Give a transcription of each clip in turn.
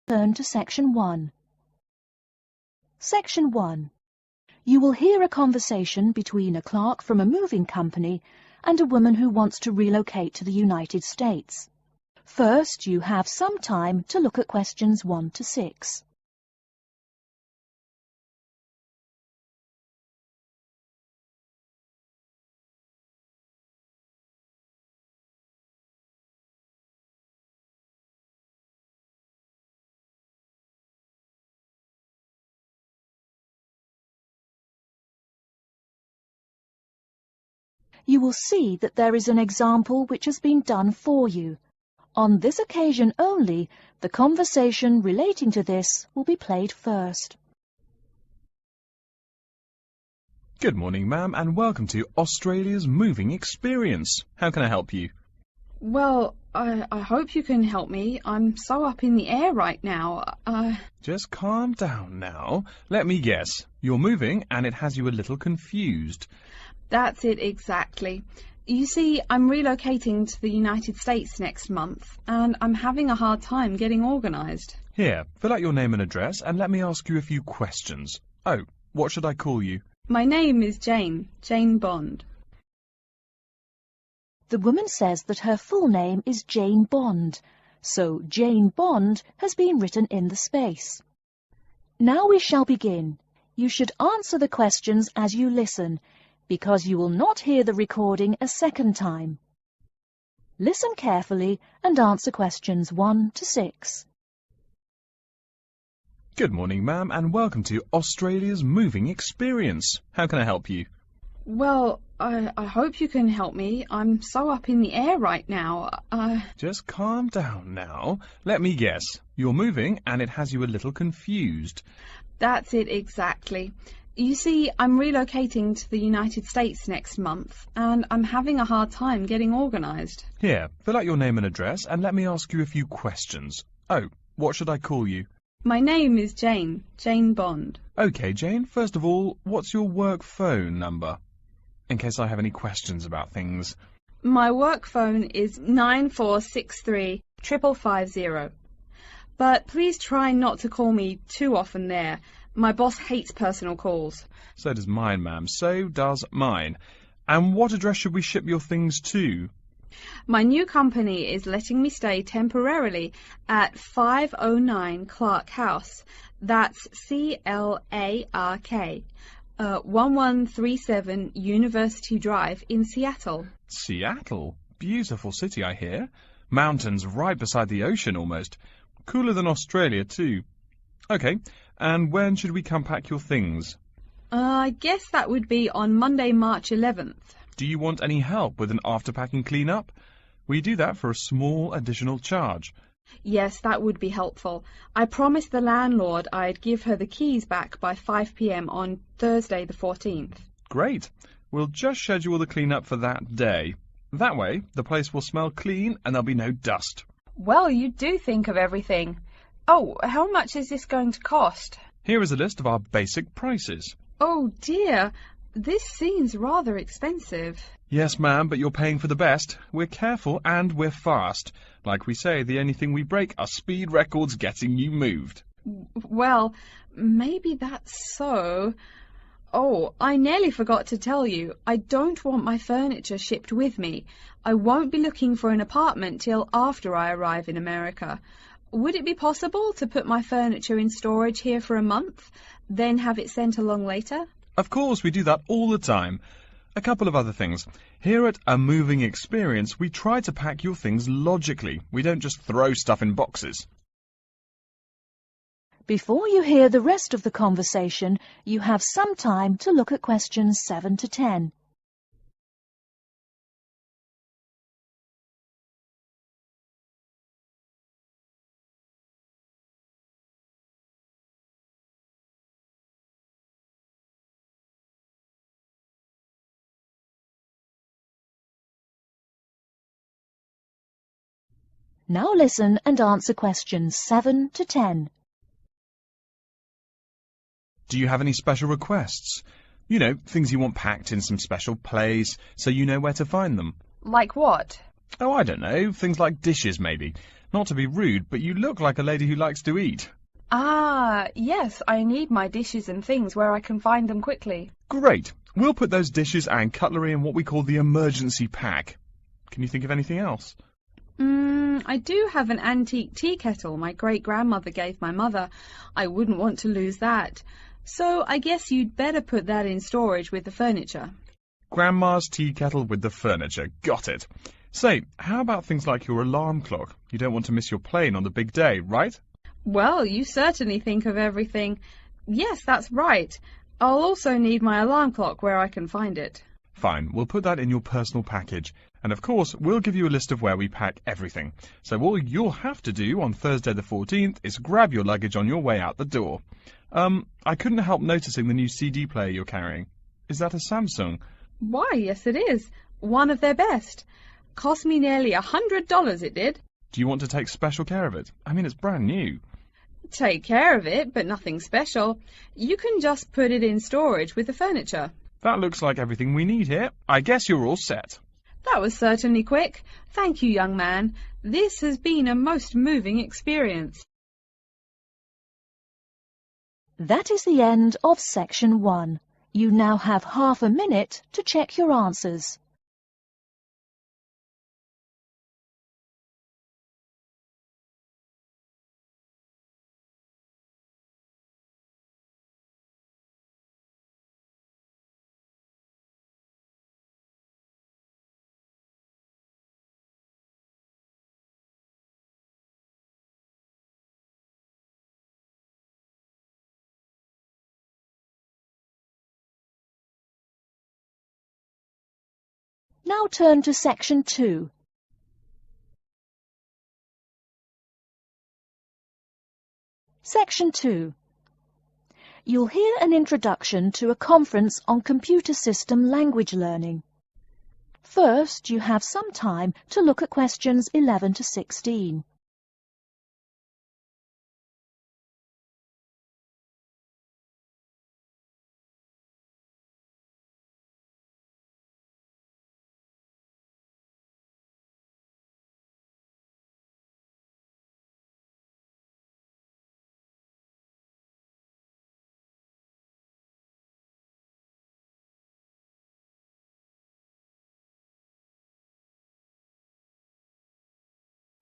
Turn to Section 1. Section 1. You will hear a conversation between a clerk from a moving company and a woman who wants to relocate to the United States. First, you have some time to look at questions 1 to 6. You will see that there is an example which has been done for you. On this occasion only, the conversation relating to this will be played first. Good morning, ma'am, and welcome to Australia's moving experience. How can I help you? Well, I hope you can help me. I'm so up in the air right now. Just calm down now. Let me guess. You're moving and it has you a little confused. That's it exactly. You see, I'm relocating to the United States next month, and I'm having a hard time getting organised. Here, fill out your name and address and let me ask you a few questions. Oh, what should I call you? My name is Jane Bond. The woman says that her full name is Jane Bond, so Jane Bond has been written in the space. Now we shall begin. You should answer the questions as you listen, because you will not hear the recording a second time. Listen carefully and answer questions 1 to 6. Good morning, ma'am, and welcome to Australia's moving experience. How can I help you? Well, I hope you can help me. I'm so up in the air right now. Just calm down now. Let me guess. You're moving and it has you a little confused. That's it exactly. You see, I'm relocating to the United States next month, and I'm having a hard time getting organised. Here, fill out your name and address and let me ask you a few questions. Oh, what should I call you? My name is Jane Bond. OK, Jane, first of all, what's your work phone number? In case I have any questions about things. My work phone is 9463 550. But please try not to call me too often there. My boss hates personal calls. So does mine, ma'am. So does mine. And what address should we ship your things to? My new company is letting me stay temporarily at 509 Clark House. That's Clark. 1137 University Drive in Seattle. Seattle? Beautiful city, I hear. Mountains right beside the ocean almost. Cooler than Australia, too. OK, and when should we come pack your things? I guess that would be on Monday, March 11th. Do you want any help with an after-packing clean-up? We do that for a small additional charge. Yes, that would be helpful. I promised the landlord I'd give her the keys back by 5 p.m. on Thursday the 14th. Great. We'll just schedule the clean-up for that day. That way, the place will smell clean and there'll be no dust. Well, you do think of everything. Oh, how much is this going to cost? Here is a list of our basic prices. Oh dear, this seems rather expensive. Yes, ma'am, but you're paying for the best. We're careful and we're fast. Like we say, the only thing we break are speed records getting you moved. Well, maybe that's so. Oh, I nearly forgot to tell you. I don't want my furniture shipped with me. I won't be looking for an apartment till after I arrive in America. Would it be possible to put my furniture in storage here for a month, then have it sent along later? Of course, we do that all the time. A couple of other things. Here at A Moving Experience, we try to pack your things logically. We don't just throw stuff in boxes. Before you hear the rest of the conversation, you have some time to look at questions 7 to 10. Now listen and answer questions 7 to 10. Do you have any special requests? You know, things you want packed in some special place, so you know where to find them. Like what? Oh, I don't know. Things like dishes, maybe. Not to be rude, but you look like a lady who likes to eat. Ah, yes, I need my dishes and things where I can find them quickly. Great. We'll put those dishes and cutlery in what we call the emergency pack. Can you think of anything else? I do have an antique tea kettle my great-grandmother gave my mother. I wouldn't want to lose that. So I guess you'd better put that in storage with the furniture. Grandma's tea kettle with the furniture. Got it. Say, how about things like your alarm clock? You don't want to miss your plane on the big day, right? Well, you certainly think of everything. Yes, that's right. I'll also need my alarm clock where I can find it. Fine, we'll put that in your personal package. And of course, we'll give you a list of where we pack everything. So all you'll have to do on Thursday the 14th is grab your luggage on your way out the door. I couldn't help noticing the new CD player you're carrying. Is that a Samsung? Why, yes it is. One of their best. Cost me nearly $100, it did. Do you want to take special care of it? I mean, it's brand new. Take care of it, but nothing special. You can just put it in storage with the furniture. That looks like everything we need here. I guess you're all set. That was certainly quick. Thank you, young man. This has been a most moving experience. That is the end of section 1. You now have half a minute to check your answers. Now turn to section 2. Section 2. You'll hear an introduction to a conference on computer system language learning. First, you have some time to look at questions 11 to 16.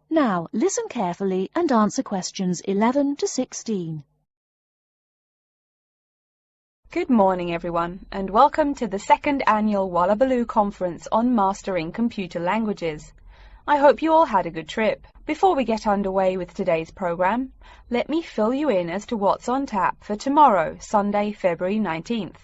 Now, listen carefully and answer questions 11 to 16. Good morning, everyone, and welcome to the second annual Wallabaloo Conference on Mastering Computer Languages. I hope you all had a good trip. Before we get underway with today's program, let me fill you in as to what's on tap for tomorrow, Sunday, February 19th.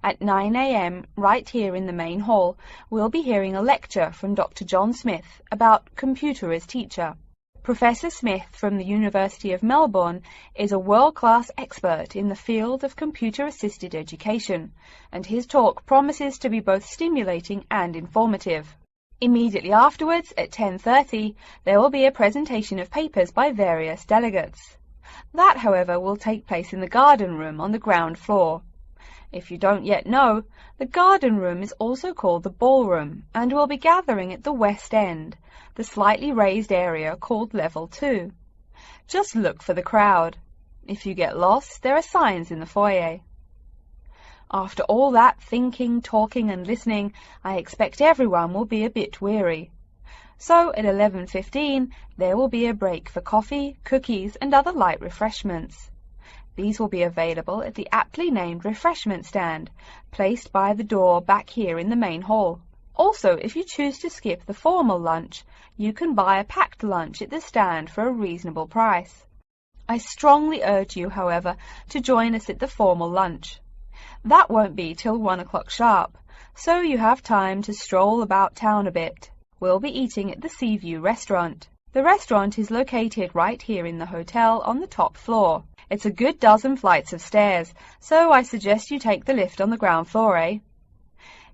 At 9 a.m., right here in the main hall, we'll be hearing a lecture from Dr. John Smith about computer as teacher. Professor Smith from the University of Melbourne is a world-class expert in the field of computer-assisted education, and his talk promises to be both stimulating and informative. Immediately afterwards, at 10:30, there will be a presentation of papers by various delegates. That, however, will take place in the garden room on the ground floor. If you don't yet know, the garden room is also called the ballroom, and will be gathering at the west end, the slightly raised area called Level 2. Just look for the crowd. If you get lost, there are signs in the foyer. After all that thinking, talking and listening, I expect everyone will be a bit weary. So at 11:15, there will be a break for coffee, cookies and other light refreshments. These will be available at the aptly named refreshment stand, placed by the door back here in the main hall. Also, if you choose to skip the formal lunch, you can buy a packed lunch at the stand for a reasonable price. I strongly urge you, however, to join us at the formal lunch. That won't be till 1 o'clock sharp, so you have time to stroll about town a bit. We'll be eating at the Seaview restaurant. The restaurant is located right here in the hotel on the top floor. It's a good dozen flights of stairs, so I suggest you take the lift on the ground floor, eh?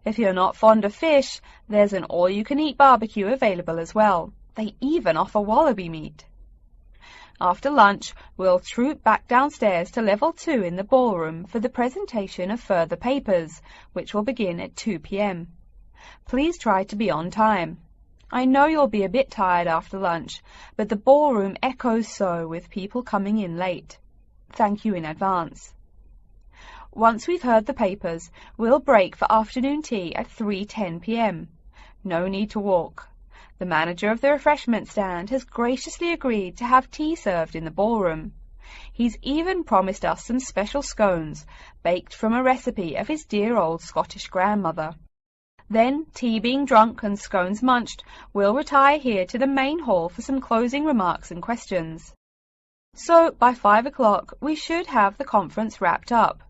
If you're not fond of fish, there's an all-you-can-eat barbecue available as well. They even offer wallaby meat. After lunch, we'll troop back downstairs to Level 2 in the ballroom for the presentation of further papers, which will begin at 2 p.m. Please try to be on time. I know you'll be a bit tired after lunch, but the ballroom echoes so with people coming in late. Thank you in advance. Once we've heard the papers, we'll break for afternoon tea at 3:10 p.m. No need to walk. The manager of the refreshment stand has graciously agreed to have tea served in the ballroom. He's even promised us some special scones, baked from a recipe of his dear old Scottish grandmother. Then, tea being drunk and scones munched, we'll retire here to the main hall for some closing remarks and questions. So, by 5 o'clock, we should have the conference wrapped up.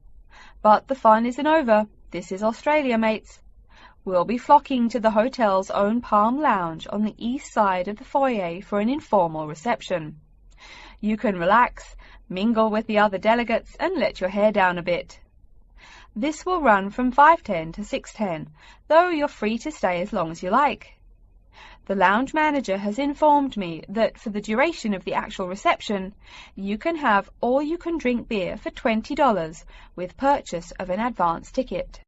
But the fun isn't over. This is Australia, mates. We'll be flocking to the hotel's own Palm Lounge on the east side of the foyer for an informal reception. You can relax, mingle with the other delegates, and let your hair down a bit. This will run from 5:10 to 6:10, though you're free to stay as long as you like. The lounge manager has informed me that for the duration of the actual reception, you can have all-you-can-drink beer for $20 with purchase of an advance ticket.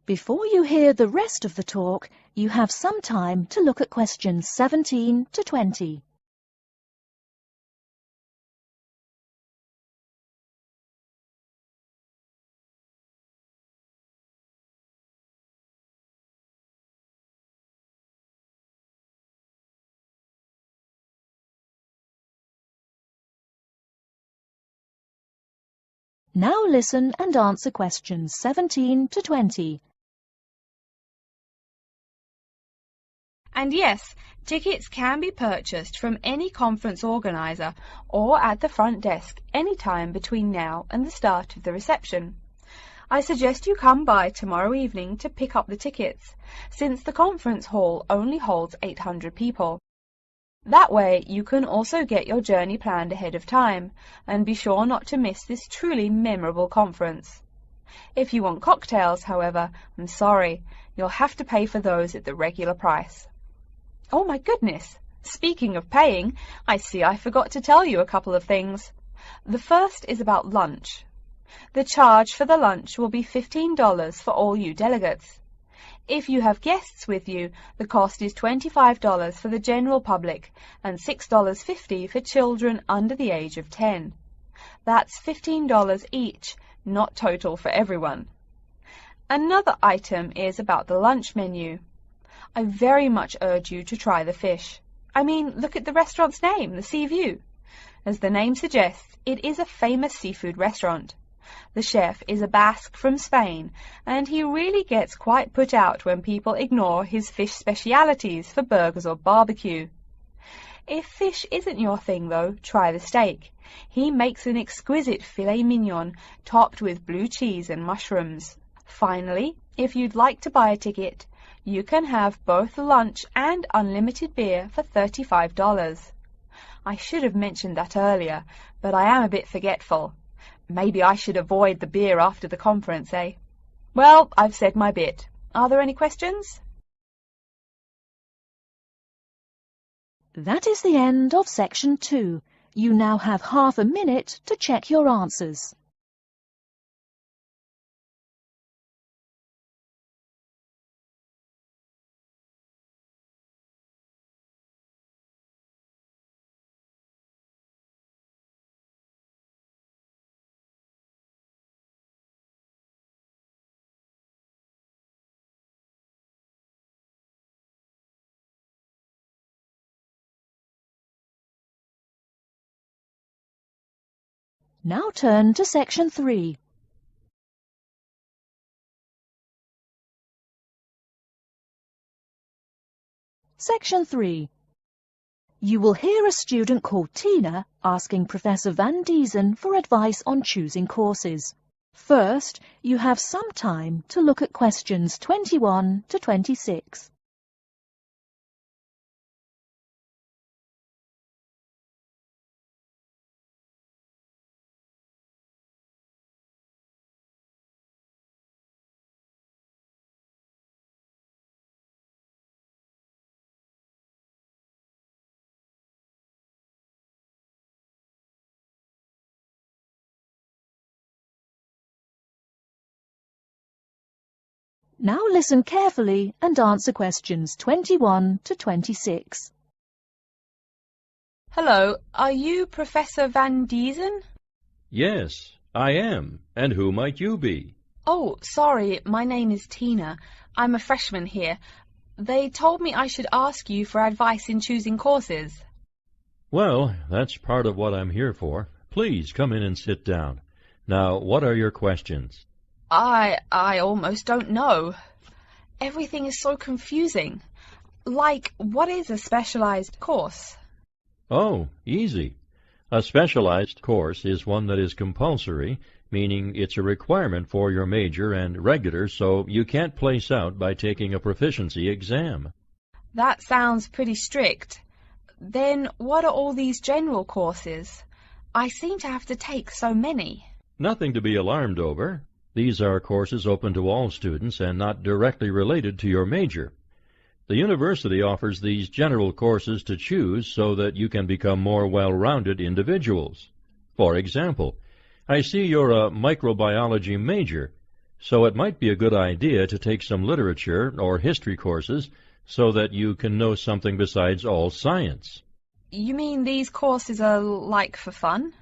Before you hear the rest of the talk, you have some time to look at questions 17 to 20. Now listen and answer questions 17 to 20. And yes, tickets can be purchased from any conference organizer or at the front desk any time between now and the start of the reception. I suggest you come by tomorrow evening to pick up the tickets, since the conference hall only holds 800 people. That way you can also get your journey planned ahead of time and be sure not to miss this truly memorable conference. If you want cocktails, however, I'm sorry, you'll have to pay for those at the regular price. Oh my goodness! Speaking of paying, I see I forgot to tell you a couple of things. The first is about lunch. The charge for the lunch will be $15 for all you delegates. If you have guests with you, the cost is $25 for the general public and $6.50 for children under the age of 10. That's $15 each, not total for everyone. Another item is about the lunch menu. I very much urge you to try the fish. I mean, look at the restaurant's name, the Sea View. As the name suggests, it is a famous seafood restaurant. The chef is a Basque from Spain, and he really gets quite put out when people ignore his fish specialities for burgers or barbecue. If fish isn't your thing, though, try the steak. He makes an exquisite filet mignon topped with blue cheese and mushrooms. Finally, if you'd like to buy a ticket, you can have both lunch and unlimited beer for $35. I should have mentioned that earlier, but I am a bit forgetful. Maybe I should avoid the beer after the conference, eh? Well, I've said my bit. Are there any questions? That is the end of section 2. You now have half a minute to check your answers. Now turn to section 3. Section 3. You will hear a student called Tina asking Professor Van Diesen for advice on choosing courses. First, you have some time to look at questions 21 to 26. Now listen carefully and answer questions 21 to 26. Hello, are you Professor Van Diesen? Yes, I am. And who might you be? Oh, sorry, my name is Tina. I'm a freshman here. They told me I should ask you for advice in choosing courses. Well, that's part of what I'm here for. Please come in and sit down. Now, what are your questions? I almost don't know. Everything is so confusing. Like, what is a specialized course? Oh, easy. A specialized course is one that is compulsory, meaning it's a requirement for your major, and regular, so you can't place out by taking a proficiency exam. That sounds pretty strict. Then what are all these general courses? I seem to have to take so many. Nothing to be alarmed over. These are courses open to all students and not directly related to your major. The university offers these general courses to choose so that you can become more well-rounded individuals. For example, I see you're a microbiology major, so it might be a good idea to take some literature or history courses so that you can know something besides all science. You mean these courses are like for fun?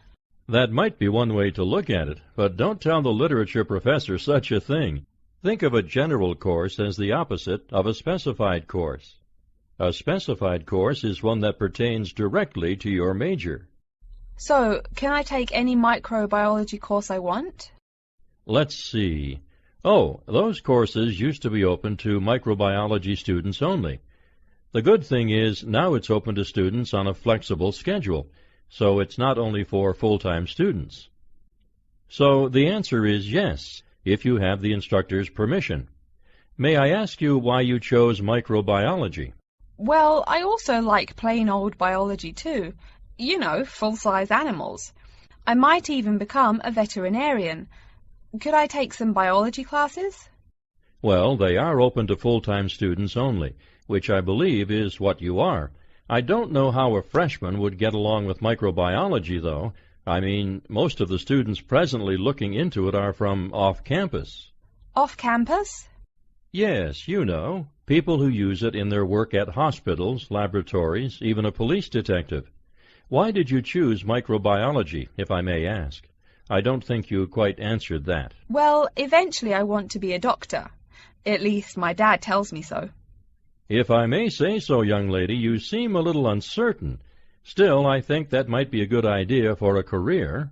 That might be one way to look at it, but don't tell the literature professor such a thing. Think of a general course as the opposite of a specified course. A specified course is one that pertains directly to your major. So, can I take any microbiology course I want? Let's see. Oh, those courses used to be open to microbiology students only. The good thing is now it's open to students on a flexible schedule, so it's not only for full-time students. So the answer is yes, if you have the instructor's permission. May I ask you why you chose microbiology? Well, I also like plain old biology too. You know, full-size animals. I might even become a veterinarian. Could I take some biology classes? Well, they are open to full-time students only, which I believe is what you are. I don't know how a freshman would get along with microbiology, though. I mean, most of the students presently looking into it are from off-campus. Off-campus? Yes, you know, people who use it in their work at hospitals, laboratories, even a police detective. Why did you choose microbiology, if I may ask? I don't think you quite answered that. Well, eventually I want to be a doctor. At least my dad tells me so. If I may say so, young lady, you seem a little uncertain. Still, I think that might be a good idea for a career.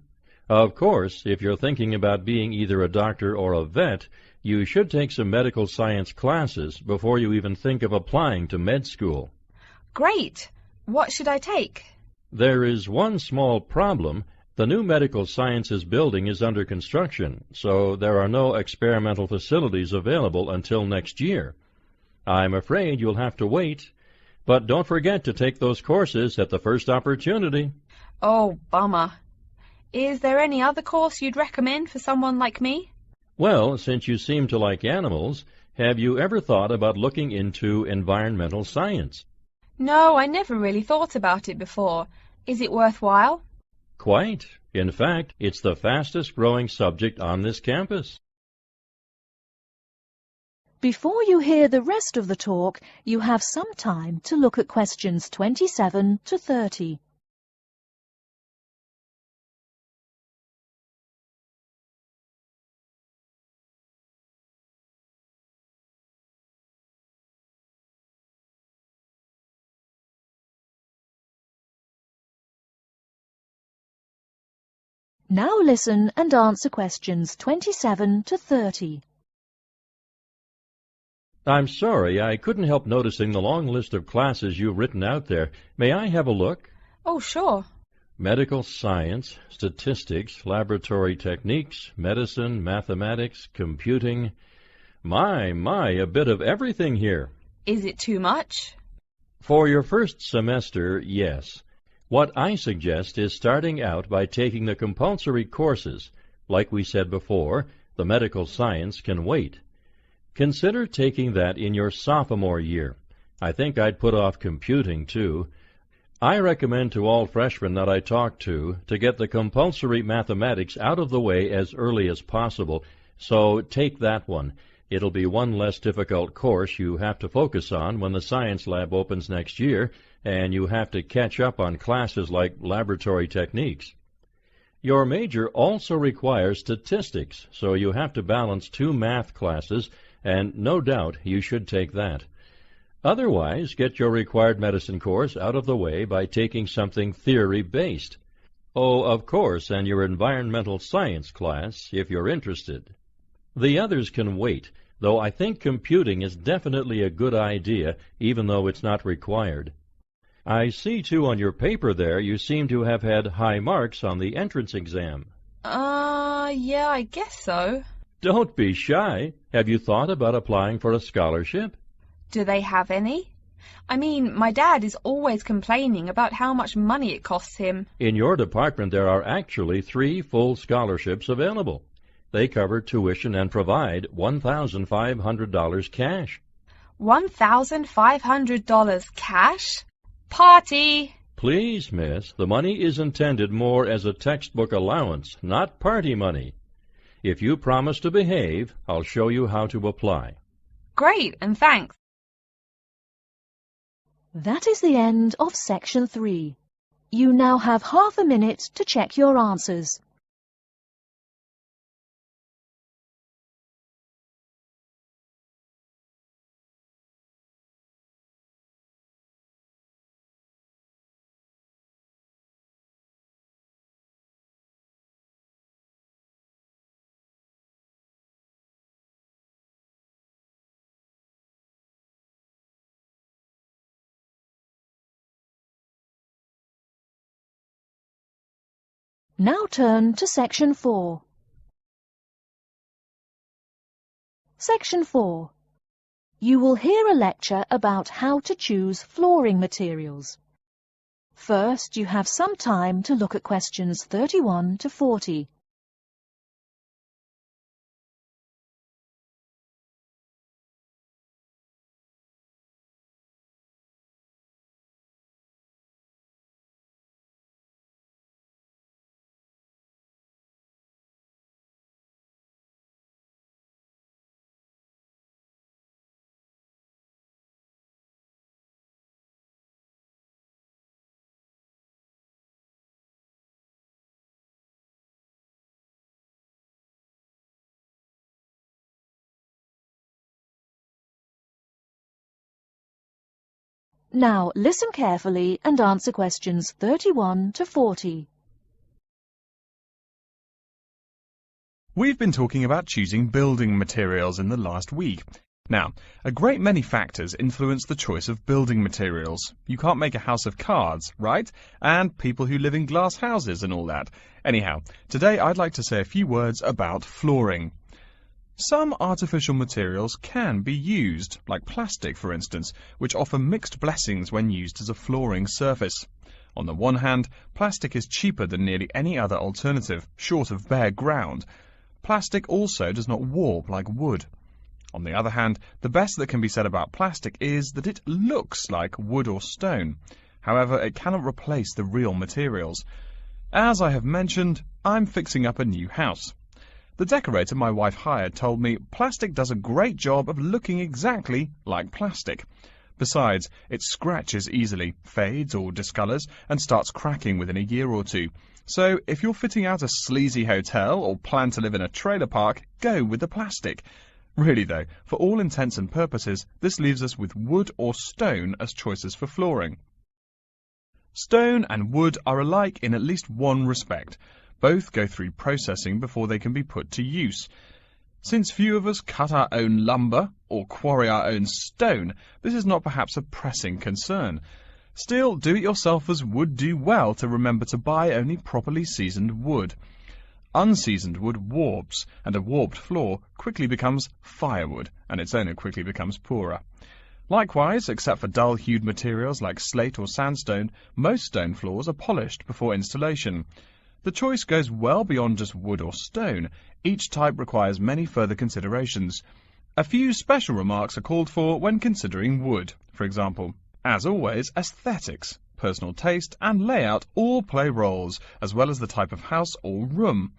Of course, if you're thinking about being either a doctor or a vet, you should take some medical science classes before you even think of applying to med school. Great! What should I take? There is one small problem. The new medical sciences building is under construction, so there are no experimental facilities available until next year. I'm afraid you'll have to wait, but don't forget to take those courses at the first opportunity. Oh, bummer. Is there any other course you'd recommend for someone like me? Well, since you seem to like animals, have you ever thought about looking into environmental science? No, I never really thought about it before. Is it worthwhile? Quite. In fact, it's the fastest-growing subject on this campus. Before you hear the rest of the talk, you have some time to look at questions 27 to 30. Now listen and answer questions 27 to 30. I'm sorry, I couldn't help noticing the long list of classes you've written out there. May I have a look? Oh, sure. Medical science, statistics, laboratory techniques, medicine, mathematics, computing. My, a bit of everything here. Is it too much? For your first semester, yes. What I suggest is starting out by taking the compulsory courses. Like we said before, the medical science can wait. Consider taking that in your sophomore year. I think I'd put off computing, too. I recommend to all freshmen that I talk to get the compulsory mathematics out of the way as early as possible, so take that one. It'll be one less difficult course you have to focus on when the science lab opens next year, and you have to catch up on classes like laboratory techniques. Your major also requires statistics, so you have to balance 2 math classes, and no doubt you should take that. Otherwise, get your required medicine course out of the way by taking something theory-based. Oh, of course, and your environmental science class, if you're interested. The others can wait, though I think computing is definitely a good idea, even though it's not required. I see, too, on your paper there you seem to have had high marks on the entrance exam. Yeah, I guess so. Don't be shy. Have you thought about applying for a scholarship? Do they have any? I mean, my dad is always complaining about how much money it costs him. In your department there are actually 3 full scholarships available. They cover tuition and provide $1,500 cash. $1,500 cash? Party! Please, miss, the money is intended more as a textbook allowance, not party money. If you promise to behave, I'll show you how to apply. Great, and thanks. That is the end of section 3. You now have half a minute to check your answers. Now turn to section 4. Section 4. You will hear a lecture about how to choose flooring materials. First, you have some time to look at questions 31 to 40. Now listen carefully and answer questions 31 to 40. We've been talking about choosing building materials in the last week. Now, a great many factors influence the choice of building materials. You can't make a house of cards, right? And people who live in glass houses and all that. Anyhow, today I'd like to say a few words about flooring. Some artificial materials can be used, like plastic for instance, which offer mixed blessings when used as a flooring surface. On the one hand, plastic is cheaper than nearly any other alternative, short of bare ground. Plastic also does not warp like wood. On the other hand, the best that can be said about plastic is that it looks like wood or stone. However, it cannot replace the real materials. As I have mentioned, I'm fixing up a new house. The decorator my wife hired told me plastic does a great job of looking exactly like plastic. Besides, it scratches easily, fades or discolors, and starts cracking within a year or two. So, if you're fitting out a sleazy hotel or plan to live in a trailer park, go with the plastic. Really though, for all intents and purposes, this leaves us with wood or stone as choices for flooring. Stone and wood are alike in at least one respect. Both go through processing before they can be put to use. Since few of us cut our own lumber or quarry our own stone, this is not perhaps a pressing concern. Still, do-it-yourselfers would do well to remember to buy only properly seasoned wood. Unseasoned wood warps, and a warped floor quickly becomes firewood, and its owner quickly becomes poorer. Likewise, except for dull-hued materials like slate or sandstone, most stone floors are polished before installation. The choice goes well beyond just wood or stone. Each type requires many further considerations. A few special remarks are called for when considering wood. For example, as always, aesthetics, personal taste and layout all play roles, as well as the type of house or room.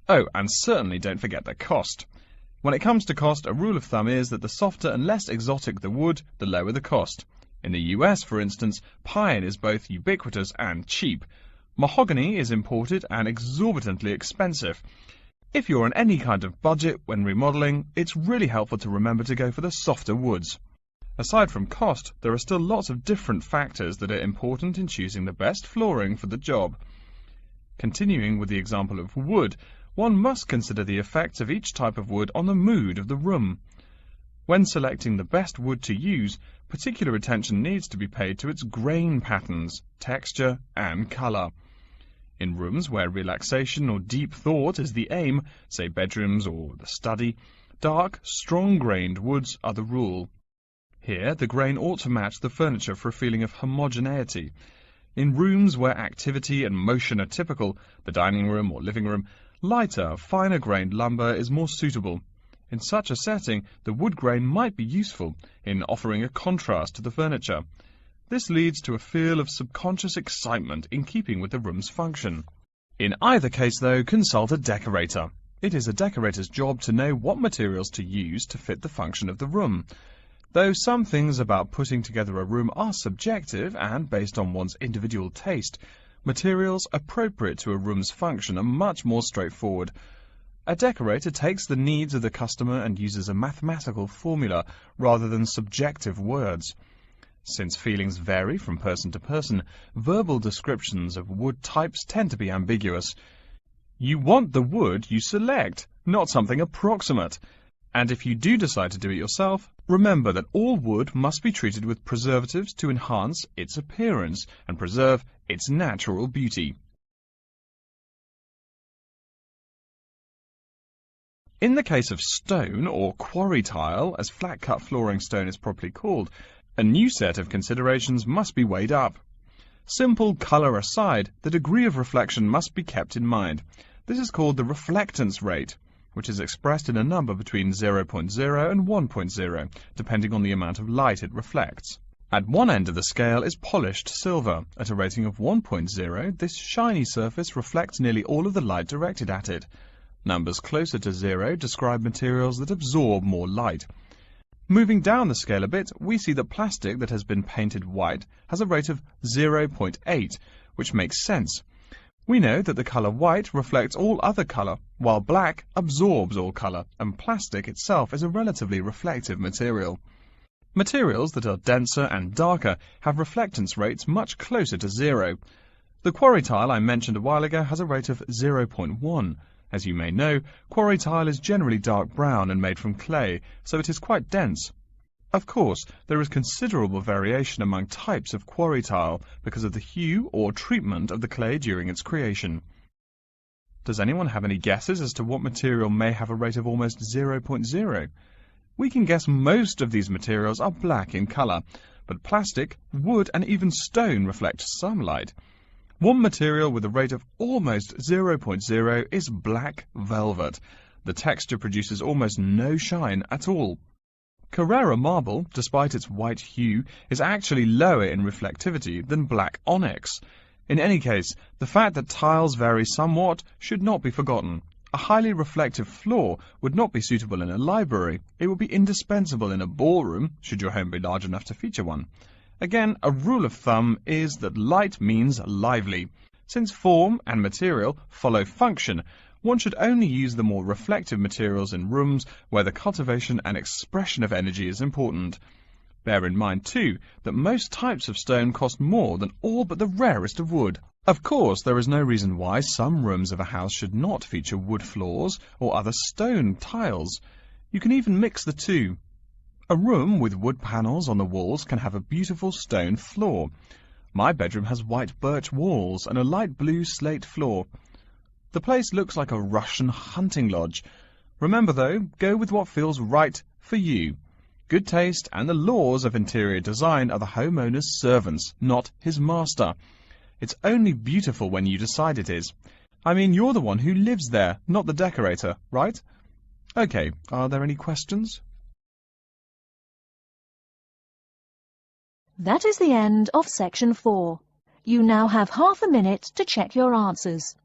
Oh, and certainly don't forget the cost. When it comes to cost, a rule of thumb is that the softer and less exotic the wood, the lower the cost. In the US, for instance, pine is both ubiquitous and cheap. Mahogany is imported and exorbitantly expensive. If you're on any kind of budget when remodeling, it's really helpful to remember to go for the softer woods. Aside from cost, there are still lots of different factors that are important in choosing the best flooring for the job. Continuing with the example of wood, one must consider the effects of each type of wood on the mood of the room. When selecting the best wood to use, particular attention needs to be paid to its grain patterns, texture, and colour. In rooms where relaxation or deep thought is the aim, say bedrooms or the study, dark, strong-grained woods are the rule. Here, the grain ought to match the furniture for a feeling of homogeneity. In rooms where activity and motion are typical, the dining room or living room, lighter, finer-grained lumber is more suitable. In such a setting, the wood grain might be useful in offering a contrast to the furniture. This leads to a feel of subconscious excitement in keeping with the room's function. In either case, though, consult a decorator. It is a decorator's job to know what materials to use to fit the function of the room. Though some things about putting together a room are subjective and based on one's individual taste, materials appropriate to a room's function are much more straightforward. A decorator takes the needs of the customer and uses a mathematical formula rather than subjective words. Since feelings vary from person to person, verbal descriptions of wood types tend to be ambiguous. You want the wood you select, not something approximate. And if you do decide to do it yourself, remember that all wood must be treated with preservatives to enhance its appearance and preserve its natural beauty. In the case of stone, or quarry tile, as flat-cut flooring stone is properly called, a new set of considerations must be weighed up. Simple colour aside, the degree of reflection must be kept in mind. This is called the reflectance rate, which is expressed in a number between 0.0 and 1.0, depending on the amount of light it reflects. At one end of the scale is polished silver. At a rating of 1.0, this shiny surface reflects nearly all of the light directed at it. Numbers closer to 0 describe materials that absorb more light. Moving down the scale a bit, we see that plastic that has been painted white has a rate of 0.8, which makes sense. We know that the colour white reflects all other colour, while black absorbs all colour, and plastic itself is a relatively reflective material. Materials that are denser and darker have reflectance rates much closer to 0. The quarry tile I mentioned a while ago has a rate of 0.1. As you may know, quarry tile is generally dark brown and made from clay, so it is quite dense. Of course, there is considerable variation among types of quarry tile because of the hue or treatment of the clay during its creation. Does anyone have any guesses as to what material may have a rate of almost 0.0? We can guess most of these materials are black in colour, but plastic, wood and even stone reflect some light. One material with a rate of almost 0.0 is black velvet. The texture produces almost no shine at all. Carrara marble, despite its white hue, is actually lower in reflectivity than black onyx. In any case, the fact that tiles vary somewhat should not be forgotten. A highly reflective floor would not be suitable in a library. It would be indispensable in a ballroom, should your home be large enough to feature one. Again, a rule of thumb is that light means lively. Since form and material follow function, one should only use the more reflective materials in rooms where the cultivation and expression of energy is important. Bear in mind, too, that most types of stone cost more than all but the rarest of wood. Of course, there is no reason why some rooms of a house should not feature wood floors or other stone tiles. You can even mix the two. A room with wood panels on the walls can have a beautiful stone floor. My bedroom has white birch walls and a light blue slate floor. The place looks like a Russian hunting lodge. Remember, though, go with what feels right for you. Good taste and the laws of interior design are the homeowner's servants, not his master. It's only beautiful when you decide it is. I mean, you're the one who lives there, not the decorator, right? Okay, are there any questions? That is the end of section 4. You now have half a minute to check your answers.